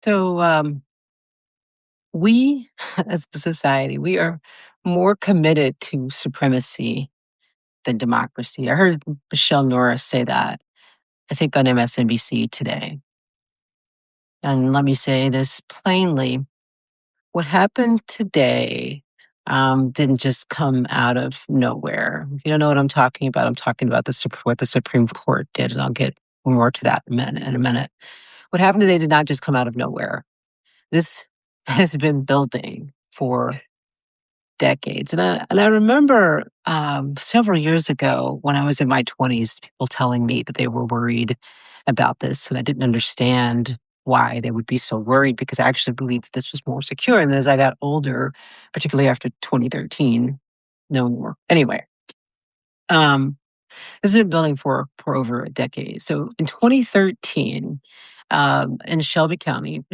So, we as a society, we are more committed to supremacy than democracy. I heard Michelle Norris say that, I think on MSNBC today. And let me say this plainly. What happened today didn't just come out of nowhere. If you don't know what I'm talking about what the Supreme Court did, and I'll get more to that in a minute. What happened today did not just come out of nowhere. This has been building for decades. And I remember several years ago when I was in my 20s, people telling me that they were worried about this, and I didn't understand why they would be so worried because I actually believed this was more secure. And as I got older, particularly after 2013, no more. Anyway, um, this has been building for over a decade. So in 2013, in in Shelby County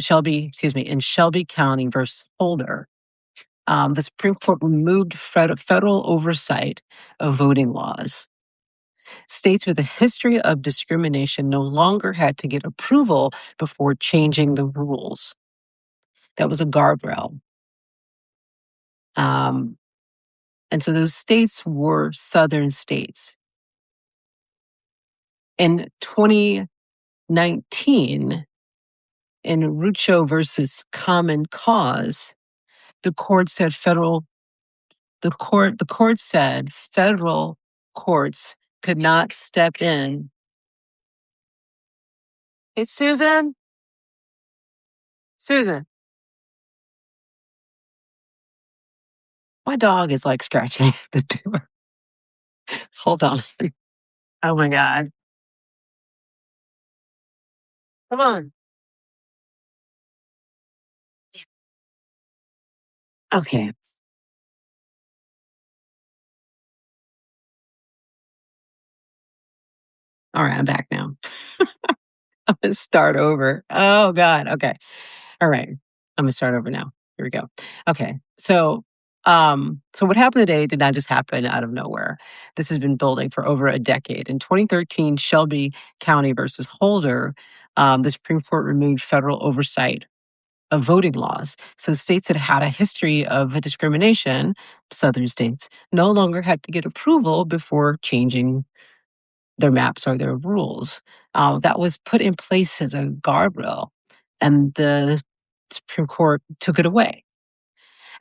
versus Holder, the Supreme Court removed federal oversight of voting laws. States with a history of discrimination no longer had to get approval before changing the rules. That was a guardrail. Um, and so those states were southern states. In 2019, in Rucho versus Common Cause, the court said the court said federal courts could not step in. It's Susan. Susan, my dog is like scratching the door. Hold on. Oh my God. Come on. Okay. All right. I'm back now. I'm going to start over. Oh God. Okay. All right. I'm going to start over now. Here we go. Okay. So what happened today did not just happen out of nowhere. This has been building for over a decade. In 2013, Shelby County versus Holder, the Supreme Court removed federal oversight of voting laws. So states that had a history of discrimination, southern states, no longer had to get approval before changing their maps or their rules. That was put in place as a guardrail, and the Supreme Court took it away.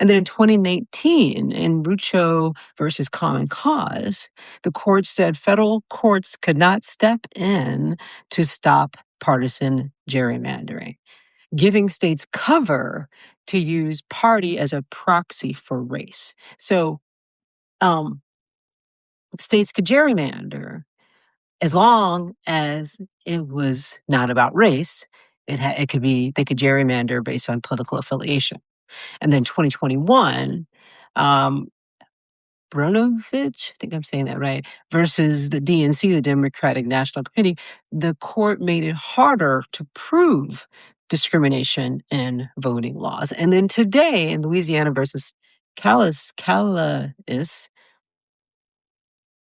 And then in 2019, in Rucho versus Common Cause, the court said federal courts could not step in to stop partisan gerrymandering, giving states cover to use party as a proxy for race. So um, states could gerrymander as long as it was not about race. It could be they could gerrymander based on political affiliation. And then 2021, um, Bronovich, I think I'm saying that right, versus the DNC, the Democratic National Committee, the court made it harder to prove discrimination in voting laws. And then today in Louisiana versus Calais,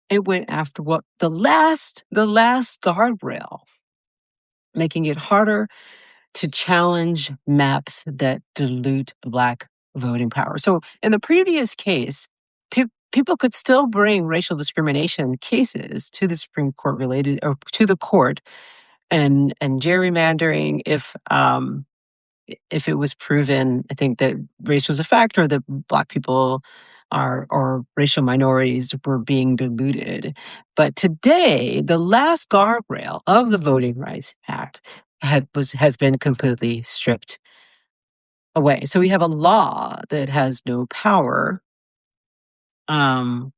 it went after what the last guardrail, making it harder to challenge maps that dilute Black voting power. So in the previous case, people could still bring racial discrimination cases to the Supreme Court related or to the court and gerrymandering if it was proven, I think that race was a factor, that Black people are or racial minorities were being diluted. But today, the last guardrail of the Voting Rights Act has been completely stripped away. So we have a law that has no power. Um,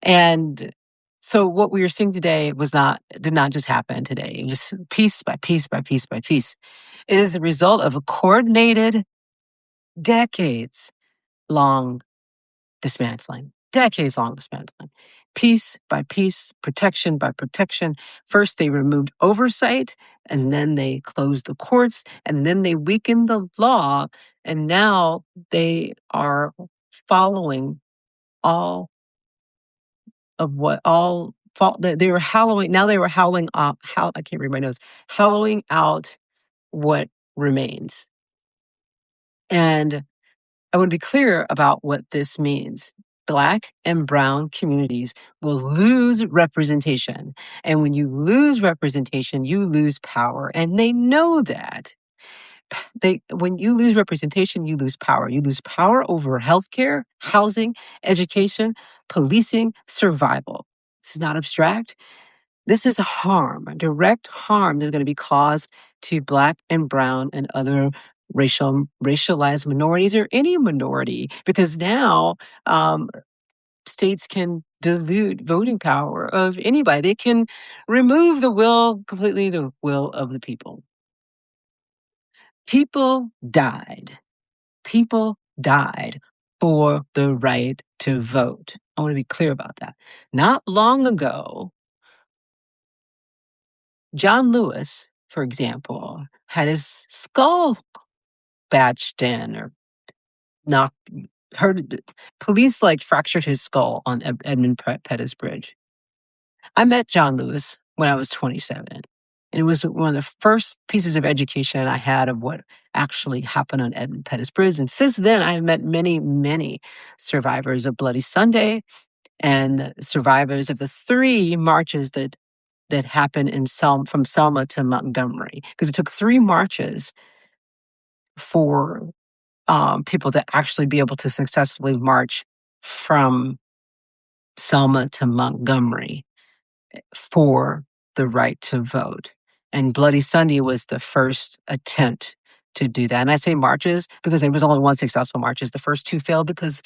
and so what we are seeing today did not just happen today. It was piece by piece by piece by piece. It is the result of a coordinated, decades long decades long dismantling, piece by piece, protection by protection. First, they removed oversight, and then they closed the courts, and then they weakened the law, and now they are following all of what all they were howling. Now they were howling. I can't read my notes. Howling out what remains. And I want to be clear about what this means. Black and brown communities will lose representation. And when you lose representation, you lose power. And they know that. When you lose representation, you lose power. You lose power over healthcare, housing, education, policing, survival. This is not abstract. This is harm, direct harm that's going to be caused to Black and brown and other racialized minorities or any minority, because now states can dilute voting power of anybody. They can remove completely the will of the people. People died. People died for the right to vote. I want to be clear about that. Not long ago, John Lewis, for example, had his skull badged in or knocked, hurt. Police fractured his skull on Edmund Pettus Bridge. I met John Lewis when I was 27. And it was one of the first pieces of education I had of what actually happened on Edmund Pettus Bridge. And since then, I've met many, many survivors of Bloody Sunday and survivors of the 3 marches that happened from Selma to Montgomery, because it took 3 marches for people to actually be able to successfully march from Selma to Montgomery for the right to vote. And Bloody Sunday was the first attempt to do that. And I say marches because there was only one successful march. The first 2 failed because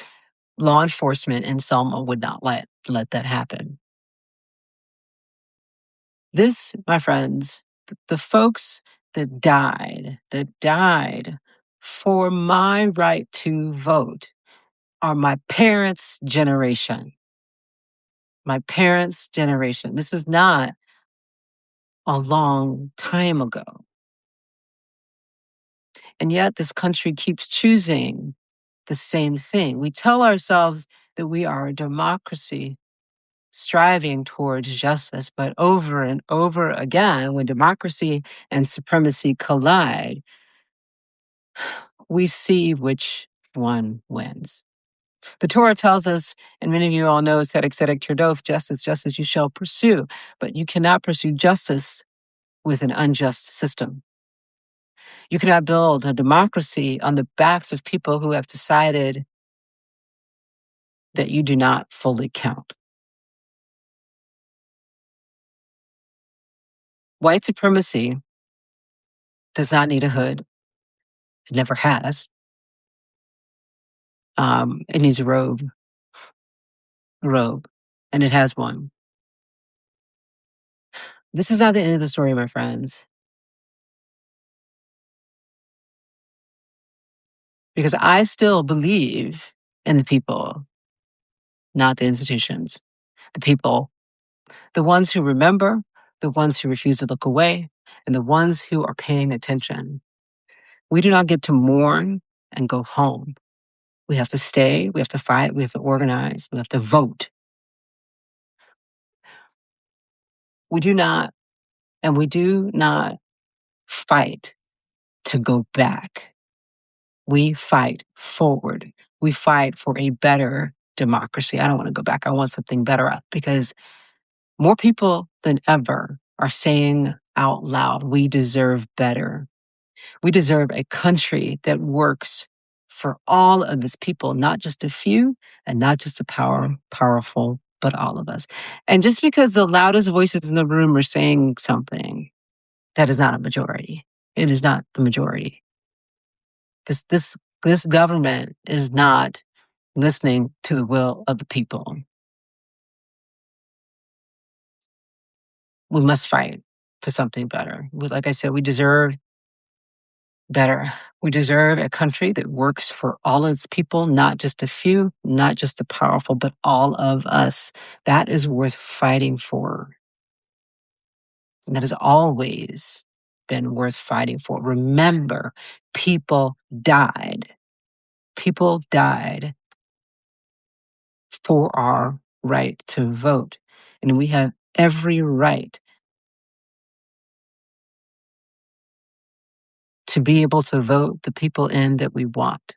law enforcement in Selma would not let that happen. This, my friends, the folks that died for my right to vote are my parents' generation. My parents' generation. This is not a long time ago. And yet this country keeps choosing the same thing. We tell ourselves that we are a democracy striving towards justice, but over and over again, when democracy and supremacy collide, we see which one wins. The Torah tells us, and many of you all know, tzedek tzedek tirdof, justice, justice you shall pursue, but you cannot pursue justice with an unjust system. You cannot build a democracy on the backs of people who have decided that you do not fully count. White supremacy does not need a hood. It never has. It needs a robe, and it has one. This is not the end of the story, my friends, because I still believe in the people, not the institutions. The people, the ones who remember, the ones who refuse to look away, and the ones who are paying attention. We do not get to mourn and go home. We have to stay, we have to fight, we have to organize, we have to vote. We do not fight to go back. We fight forward. We fight for a better democracy. I don't want to go back. I want something better, because more people than ever are saying out loud, we deserve better. We deserve a country that works for all of its people, not just a few and not just the powerful, but all of us. And just because the loudest voices in the room are saying something, that is not a majority. It is not the majority. This government is not listening to the will of the people. We must fight for something better. Like I said, we deserve better. We deserve a country that works for all its people, not just a few, not just the powerful, but all of us. That is worth fighting for. And that has always been worth fighting for. Remember, people died. People died for our right to vote. And we have every right to be able to vote the people in that we want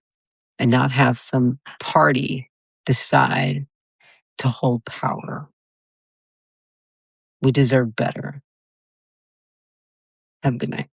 and not have some party decide to hold power. We deserve better. Have a good night.